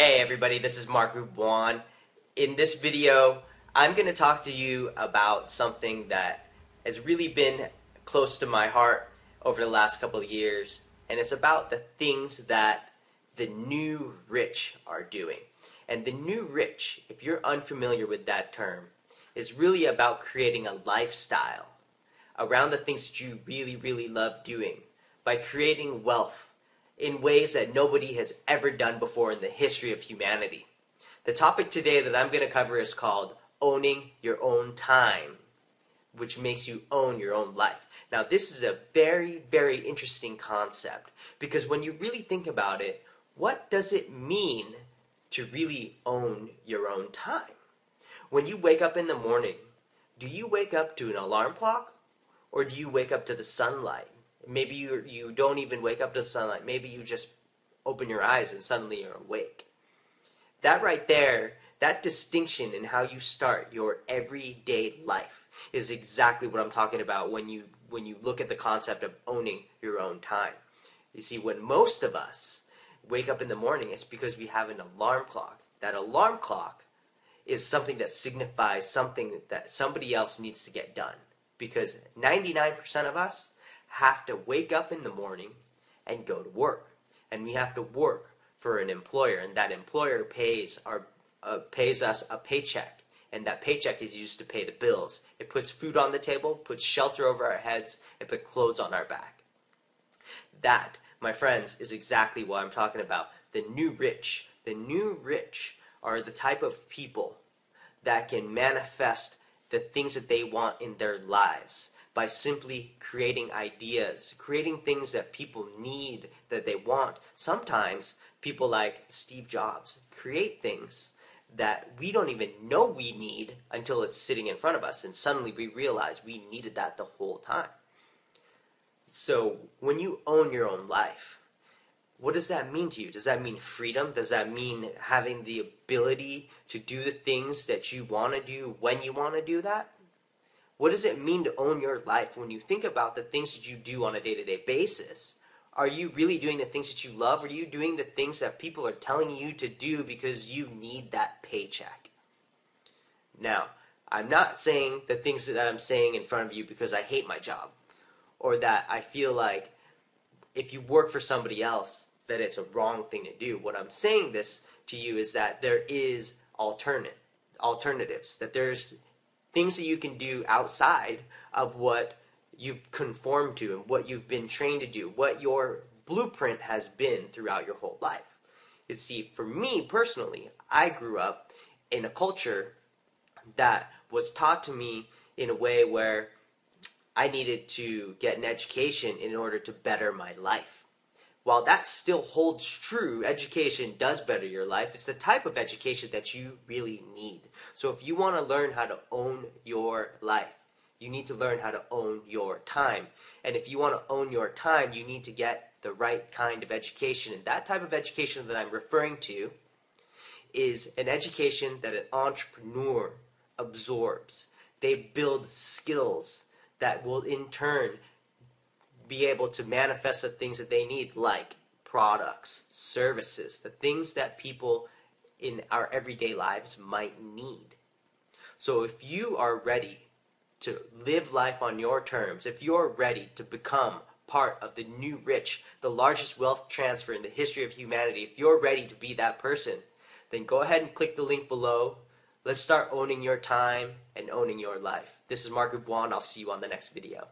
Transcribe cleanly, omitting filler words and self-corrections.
Hey everybody, this is Gubuan. In this video, I'm going to talk to you about something that has really been close to my heart over the last couple of years, and it's about the things that the new rich are doing. And the new rich, if you're unfamiliar with that term, is really about creating a lifestyle around the things that you really love doing by creating wealth in ways that nobody has ever done before in the history of humanity. The topic today that I'm going to cover is called owning your own time, which makes you own your own life. Now, this is a very interesting concept, because when you really think about it, what does it mean to really own your own time? When you wake up in the morning, do you wake up to an alarm clock, or do you wake up to the sunlight? Maybe you don't even wake up to the sunlight. Maybe you just open your eyes and suddenly you're awake. That right there, that distinction in how you start your everyday life is exactly what I'm talking about when you look at the concept of owning your own time. You see, when most of us wake up in the morning, it's because we have an alarm clock. That alarm clock is something that signifies something that somebody else needs to get done. Because 99% of us have to wake up in the morning and go to work. And we have to work for an employer, and that employer pays us a paycheck. And that paycheck is used to pay the bills. It puts food on the table, puts shelter over our heads, and puts clothes on our back. That, my friends, is exactly what I'm talking about. The new rich. The new rich are the type of people that can manifest the things that they want in their lives by simply creating ideas, creating things that people need, that they want. Sometimes people like Steve Jobs create things that we don't even know we need until it's sitting in front of us, and suddenly we realize we needed that the whole time. So when you own your own life, what does that mean to you? Does that mean freedom? Does that mean having the ability to do the things that you want to do when you want to do that? What does it mean to own your life? When you think about the things that you do on a day-to-day basis, are you really doing the things that you love? Or are you doing the things that people are telling you to do because you need that paycheck? Now, I'm not saying the things that I'm saying in front of you because I hate my job, or that I feel like if you work for somebody else, that it's a wrong thing to do. What I'm saying this to you is that there is alternatives, that there's things that you can do outside of what you've conformed to and what you've been trained to do, what your blueprint has been throughout your whole life. You see, for me personally, I grew up in a culture that was taught to me in a way where I needed to get an education in order to better my life. While that still holds true, education does better your life. It's the type of education that you really need. So if you want to learn how to own your life, you need to learn how to own your time. And if you want to own your time, you need to get the right kind of education. And that type of education that I'm referring to is an education that an entrepreneur absorbs. They build skills that will in turn be able to manifest the things that they need, like products, services, the things that people in our everyday lives might need. So if you are ready to live life on your terms, if you're ready to become part of the new rich, the largest wealth transfer in the history of humanity, if you're ready to be that person, then go ahead and click the link below. Let's start owning your time and owning your life. This is Gubuan. I'll see you on the next video.